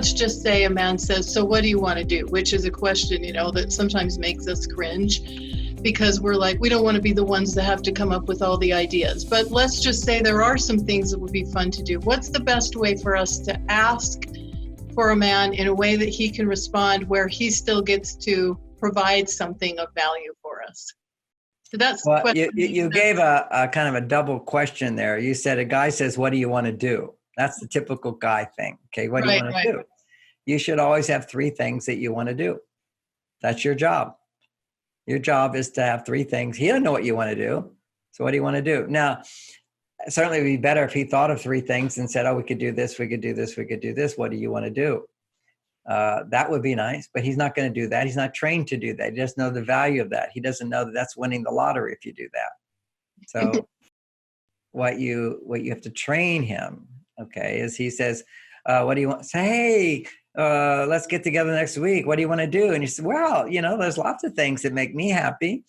let's just say a man says, so what do you want to do? Which is a question, that sometimes makes us cringe, because we're like, we don't want to be the ones that have to come up with all the ideas. But let's just say there are some things that would be fun to do. What's the best way for us to ask for a man in a way that he can respond where he still gets to provide something of value for us? So that's the question. You gave a kind of a double question there. You said a guy says, what do you want to do? That's the typical guy thing. Okay, what do you want to do? You should always have 3 things that you want to do. That's your job. Your job is to have 3 things. He doesn't know what you want to do. So what do you want to do? Now, certainly it would be better if he thought of 3 things and said, oh, we could do this, we could do this, we could do this. What do you want to do? That would be nice, but he's not going to do that. He's not trained to do that. He doesn't know the value of that. He doesn't know that that's winning the lottery if you do that. So what you have to train him, okay, is he says, what do you want? Say, hey, let's get together next week. What do you want to do? And you say, well, there's lots of things that make me happy.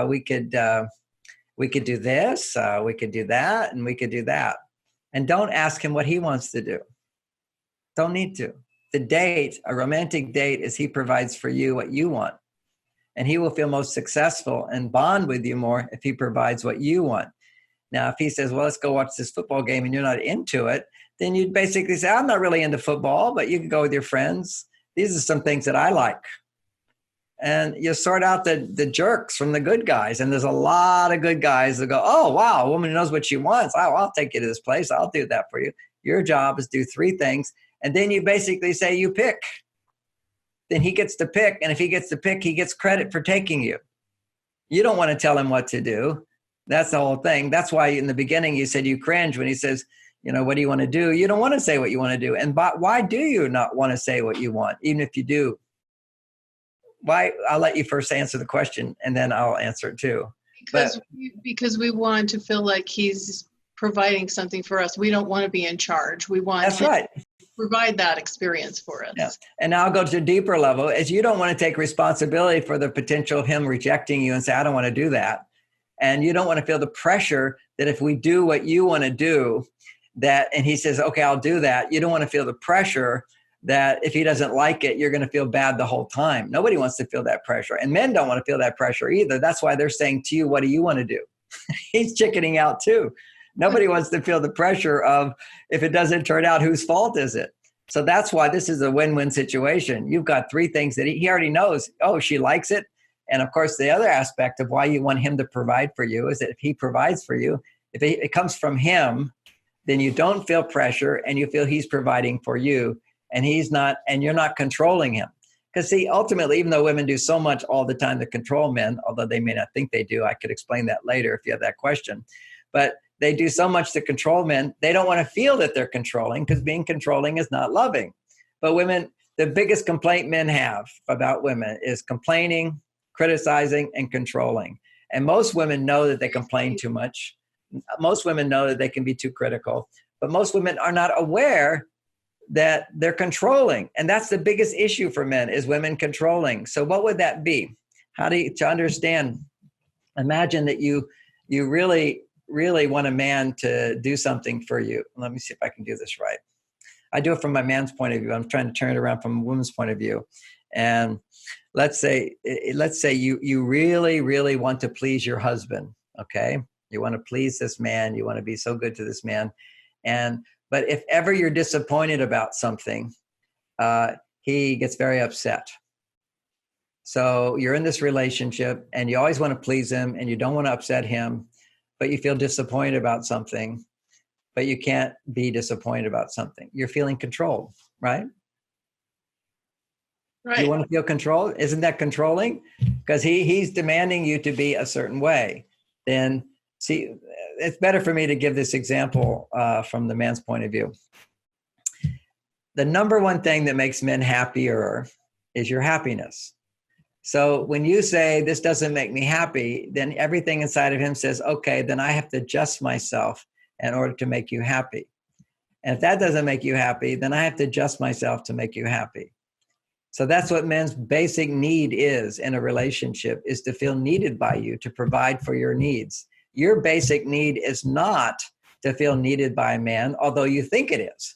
We could do this, we could do that, and we could do that. And don't ask him what he wants to do. Don't need to. The date, a romantic date, is he provides for you what you want. And he will feel most successful and bond with you more if he provides what you want. Now, if he says, well, let's go watch this football game and you're not into it, then you'd basically say, I'm not really into football, but you can go with your friends. These are some things that I like. And you sort out the jerks from the good guys. And there's a lot of good guys that go, oh, wow, a woman who knows what she wants. I'll take you to this place. I'll do that for you. Your job is do 3 things. And then you basically say, you pick. Then he gets to pick. And if he gets to pick, he gets credit for taking you. You don't want to tell him what to do. That's the whole thing. That's why in the beginning you said you cringe when he says, what do you want to do? You don't want to say what you want to do. And why do you not want to say what you want, even if you do? Why? I'll let you first answer the question, and then I'll answer it too. Because we want to feel like he's providing something for us. We don't want to be in charge. We want That's right. Provide that experience for us. Yeah. And now I'll go to a deeper level, is you don't want to take responsibility for the potential of him rejecting you and say, I don't want to do that. And you don't want to feel the pressure that if we do what you want to do, and he says, okay, I'll do that. You don't want to feel the pressure that if he doesn't like it, you're going to feel bad the whole time. Nobody wants to feel that pressure. And men don't want to feel that pressure either. That's why they're saying to you, what do you want to do? He's chickening out too. Nobody wants to feel the pressure of, if it doesn't turn out, whose fault is it? So that's why this is a win-win situation. You've got 3 things that he already knows. Oh, she likes it. And of course, the other aspect of why you want him to provide for you is that if he provides for you, if it comes from him, then you don't feel pressure and you feel he's providing for you, and you're not controlling him. Because see, ultimately, even though women do so much all the time to control men, although they may not think they do, I could explain that later if you have that question. But they do so much to control men, they don't want to feel that they're controlling, because being controlling is not loving. But women, the biggest complaint men have about women is complaining, criticizing, and controlling. And most women know that they complain too much. Most women know that they can be too critical. But most women are not aware that they're controlling. And that's the biggest issue for men, is women controlling. So what would that be? To understand, imagine that you really want a man to do something for you. Let me see if I can do this right. I do it from my man's point of view. I'm trying to turn it around from a woman's point of view. And let's say you really, really want to please your husband, okay? You want to please this man. You want to be so good to this man. But if ever you're disappointed about something, he gets very upset. So you're in this relationship and you always want to please him and you don't want to upset him, but you feel disappointed about something, but you can't be disappointed about something. You're feeling controlled, right? Right. You want to feel controlled? Isn't that controlling? Because he's demanding you to be a certain way. Then see, it's better for me to give this example from the man's point of view. The number one thing that makes men happier is your happiness. So when you say, this doesn't make me happy, then everything inside of him says, okay, then I have to adjust myself in order to make you happy. And if that doesn't make you happy, then I have to adjust myself to make you happy. So that's what men's basic need is in a relationship, is to feel needed by you, to provide for your needs. Your basic need is not to feel needed by a man, although you think it is.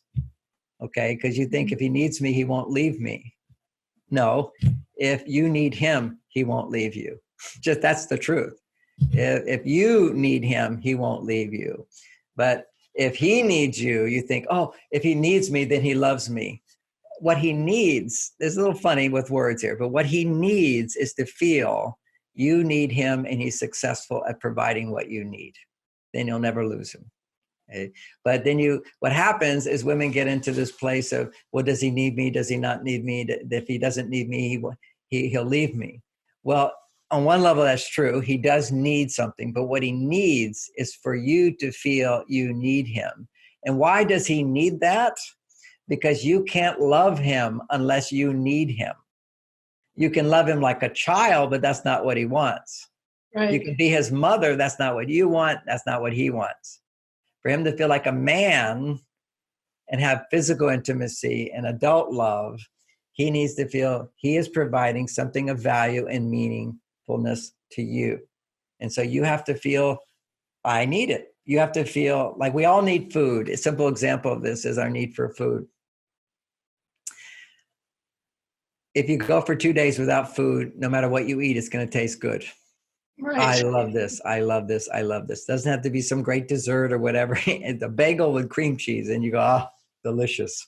Okay. Because you think if he needs me, he won't leave me. No, if you need him, he won't leave you. Just that's the truth. If you need him, he won't leave you. But if he needs you, you think, oh, if he needs me, then he loves me. What he needs is a little funny with words here, but what he needs is to feel you need him and he's successful at providing what you need. Then you'll never lose him. Okay? But then what happens is women get into this place of, well, does he need me? Does he not need me? If he doesn't need me, he'll leave me. Well, on one level, that's true. He does need something, but what he needs is for you to feel you need him. And why does he need that? Because you can't love him unless you need him. You can love him like a child, but that's not what he wants. Right. You can be his mother. That's not what you want. That's not what he wants. For him to feel like a man and have physical intimacy and adult love, he needs to feel he is providing something of value and meaningfulness to you. And so you have to feel, I need it. You have to feel like we all need food. A simple example of this is our need for food. If you go for 2 days without food, no matter what you eat, it's going to taste good. Right. I love this. I love this. I love this. Doesn't have to be some great dessert or whatever. It's a bagel with cream cheese and you go, oh, delicious.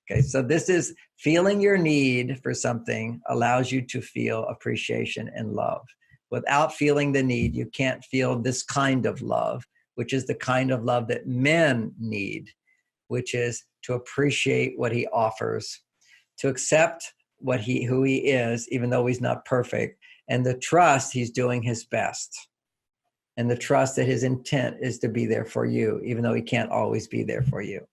Okay. So this is feeling your need for something allows you to feel appreciation and love. Without feeling the need, you can't feel this kind of love, which is the kind of love that men need, which is to appreciate what he offers, to accept who he is, even though he's not perfect, and the trust he's doing his best, and the trust that his intent is to be there for you, even though he can't always be there for you.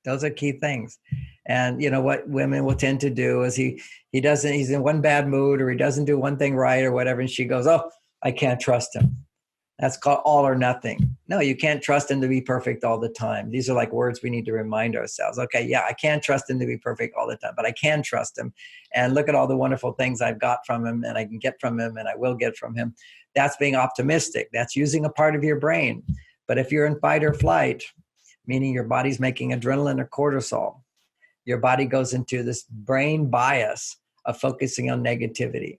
Those are key things. And you know what women will tend to do is he's in one bad mood or he doesn't do one thing right or whatever, and she goes, oh, I can't trust him. That's called all or nothing. No, you can't trust him to be perfect all the time. These are like words we need to remind ourselves. Okay, yeah, I can't trust him to be perfect all the time, but I can trust him. And look at all the wonderful things I've got from him and I can get from him and I will get from him. That's being optimistic. That's using a part of your brain. But if you're in fight or flight, meaning your body's making adrenaline or cortisol, your body goes into this brain bias of focusing on negativity.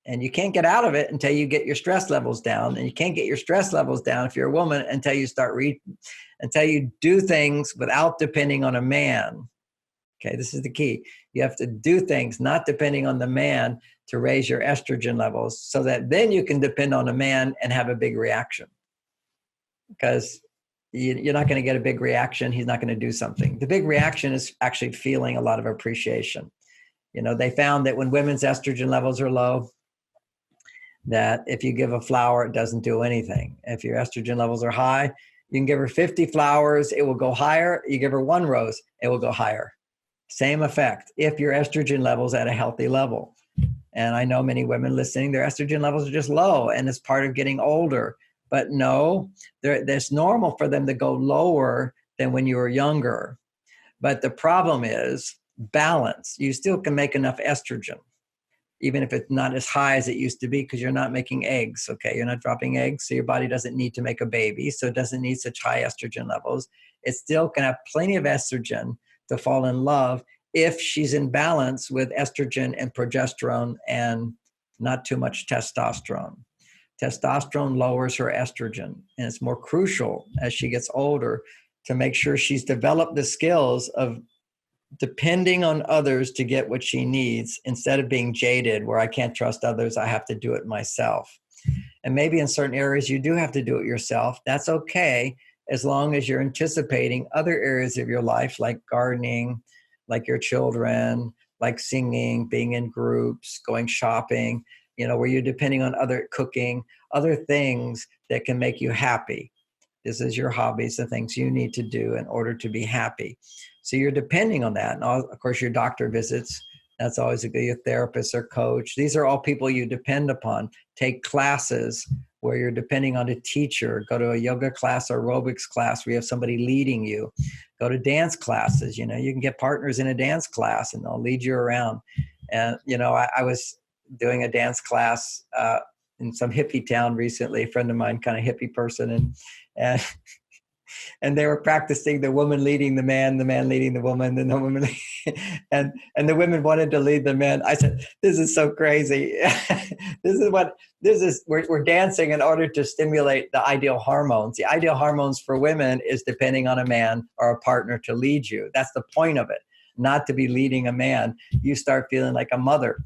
And you can't get out of it until you get your stress levels down. And you can't get your stress levels down if you're a woman until you until you do things without depending on a man. Okay, this is the key. You have to do things not depending on the man to raise your estrogen levels so that then you can depend on a man and have a big reaction. Because you're not going to get a big reaction. He's not going to do something. The big reaction is actually feeling a lot of appreciation. You know, they found that when women's estrogen levels are low, that if you give a flower, it doesn't do anything. If your estrogen levels are high, you can give her 50 flowers, it will go higher. You give her one rose, it will go higher. Same effect if your estrogen level's at a healthy level. And I know many women listening, their estrogen levels are just low and it's part of getting older. But no, it's normal for them to go lower than when you were younger. But the problem is balance. You still can make enough estrogen, even if it's not as high as it used to be, because you're not making eggs, okay? You're not dropping eggs, so your body doesn't need to make a baby, so it doesn't need such high estrogen levels. It still can have plenty of estrogen to fall in love if she's in balance with estrogen and progesterone and not too much testosterone. Testosterone lowers her estrogen, and it's more crucial as she gets older to make sure she's developed the skills of depending on others to get what she needs instead of being jaded where I can't trust others, I have to do it myself. And maybe in certain areas you do have to do it yourself. That's okay as long as you're anticipating other areas of your life like gardening, like your children, like singing, being in groups, going shopping, you know, where you're depending on other cooking, other things that can make you happy. This is your hobbies, the things you need to do in order to be happy. So you're depending on that. And of course, your doctor visits, that's always a good, your therapist or coach. These are all people you depend upon. Take classes where you're depending on a teacher. Go to a yoga class or aerobics class where you have somebody leading you. Go to dance classes. You know, you can get partners in a dance class and they'll lead you around. And, you know, I was doing a dance class in some hippie town recently, a friend of mine, kind of hippie person. And and they were practicing the woman leading the man leading the woman, and the woman, and the women wanted to lead the men. I said, "This is so crazy. We're dancing in order to stimulate the ideal hormones. The ideal hormones for women is depending on a man or a partner to lead you. That's the point of it, not to be leading a man. You start feeling like a mother."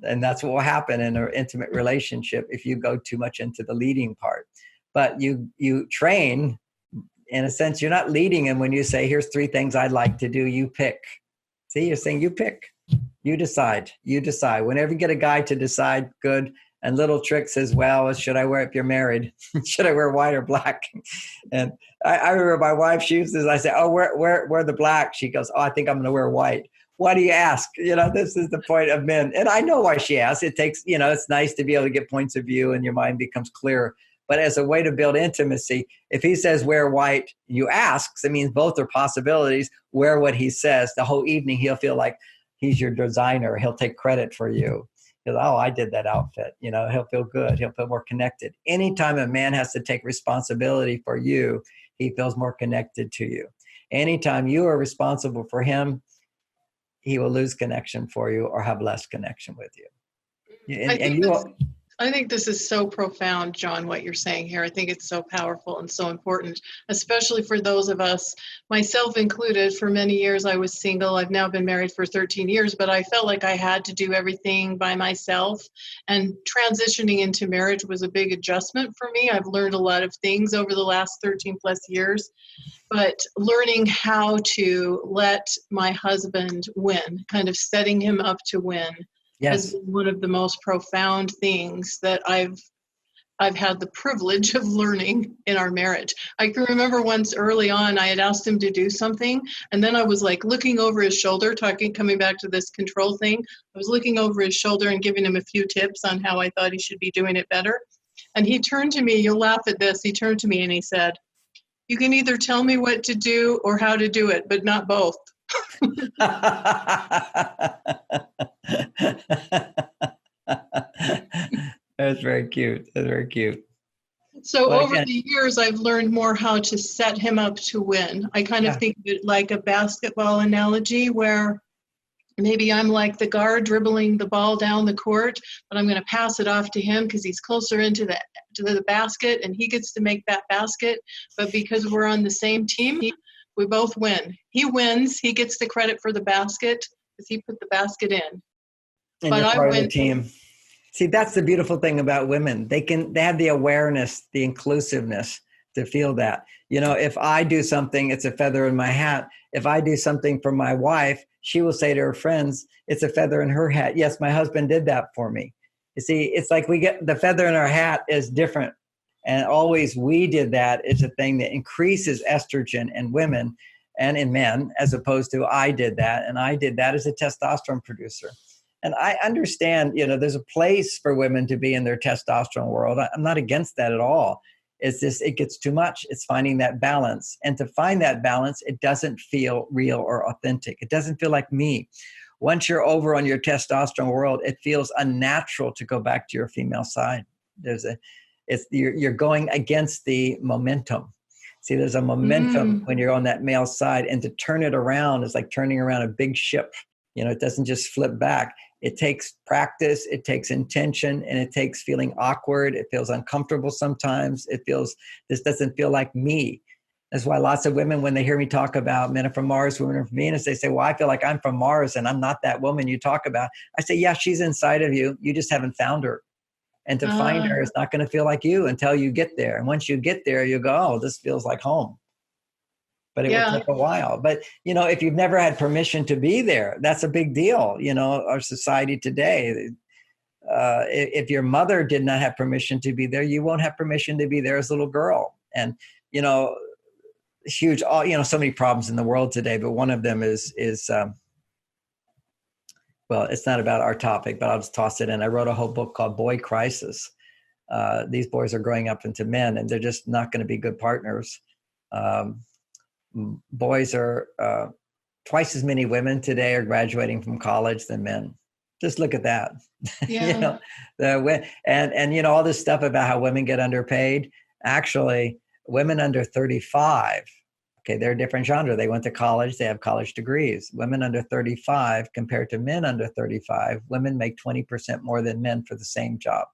And that's what will happen in an intimate relationship if you go too much into the leading part. But you train, in a sense, you're not leading him when you say, "Here's 3 things I'd like to do, you pick." See, you're saying you pick, you decide. Whenever you get a guy to decide, good. And little tricks as well. Should I wear, if you're married, should I wear white or black? And I remember my wife, she used this, I said, "Oh, wear the black." She goes, "Oh, I think I'm going to wear white." Why do you ask? This is the point of men. And I know why she asks. It takes, it's nice to be able to get points of view and your mind becomes clear. But as a way to build intimacy, if he says wear white, you ask, it means both are possibilities. Wear what he says. The whole evening, he'll feel like he's your designer. He'll take credit for you. He'll, "Oh, I did that outfit." He'll feel good. He'll feel more connected. Anytime a man has to take responsibility for you, he feels more connected to you. Anytime you are responsible for him, he will lose connection for you or have less connection with you. I think this is so profound, John, what you're saying here. I think it's so powerful and so important, especially for those of us, myself included. For many years, I was single. I've now been married for 13 years, but I felt like I had to do everything by myself. And transitioning into marriage was a big adjustment for me. I've learned a lot of things over the last 13 plus years, but learning how to let my husband win, kind of setting him up to win, has been one of the most profound things that I've had the privilege of learning in our marriage. I can remember once early on, I had asked him to do something, and then I was like looking over his shoulder, coming back to this control thing. I was looking over his shoulder and giving him a few tips on how I thought he should be doing it better. And he turned to me, you'll laugh at this, he turned to me and he said, "You can either tell me what to do or how to do it, but not both." That's very cute. So well, over the years, I've learned more how to set him up to win. I kind of think of it like a basketball analogy where maybe I'm like the guard dribbling the ball down the court, but I'm going to pass it off to him because he's closer into the basket and he gets to make that basket. But because we're on the same team, we both win. He wins. He gets the credit for the basket because he put the basket in. And but you're part of the team. See, that's the beautiful thing about women. They have the awareness, the inclusiveness to feel that. If I do something, it's a feather in my hat. If I do something for my wife, she will say to her friends, "It's a feather in her hat. Yes, my husband did that for me." You see, it's like we get the feather in our hat is different. And always we did that is a thing that increases estrogen in women and in men, as opposed to I did that. And I did that as a testosterone producer. And I understand, there's a place for women to be in their testosterone world. I'm not against that at all. It's just, it gets too much. It's finding that balance. And to find that balance, it doesn't feel real or authentic. It doesn't feel like me. Once you're over on your testosterone world, it feels unnatural to go back to your female side. You're going against the momentum. See, there's a momentum when you're on that male side, and to turn it around is like turning around a big ship. It doesn't just flip back. It takes practice, it takes intention, and it takes feeling awkward. It feels uncomfortable sometimes. This doesn't feel like me. That's why lots of women, when they hear me talk about men are from Mars, women are from Venus, they say, "Well, I feel like I'm from Mars and I'm not that woman you talk about." I say, "Yeah, she's inside of you. You just haven't found her. And to find her, it's not going to feel like you until you get there. And once you get there, you go, oh, this feels like home. But it will take a while. But, if you've never had permission to be there, that's a big deal. Our society today, if your mother did not have permission to be there, you won't have permission to be there as a little girl. And, huge, so many problems in the world today, but one of them is well, it's not about our topic, but I'll just toss it in. I wrote a whole book called Boy Crisis. These boys are growing up into men, and they're just not going to be good partners. Boys are twice as many women today are graduating from college than men. Just look at that. Yeah. And all this stuff about how women get underpaid. Actually, Women under 35, okay, they're a different genre. They went to college, they have college degrees. Women under 35 compared to men under 35, women make 20% more than men for the same job.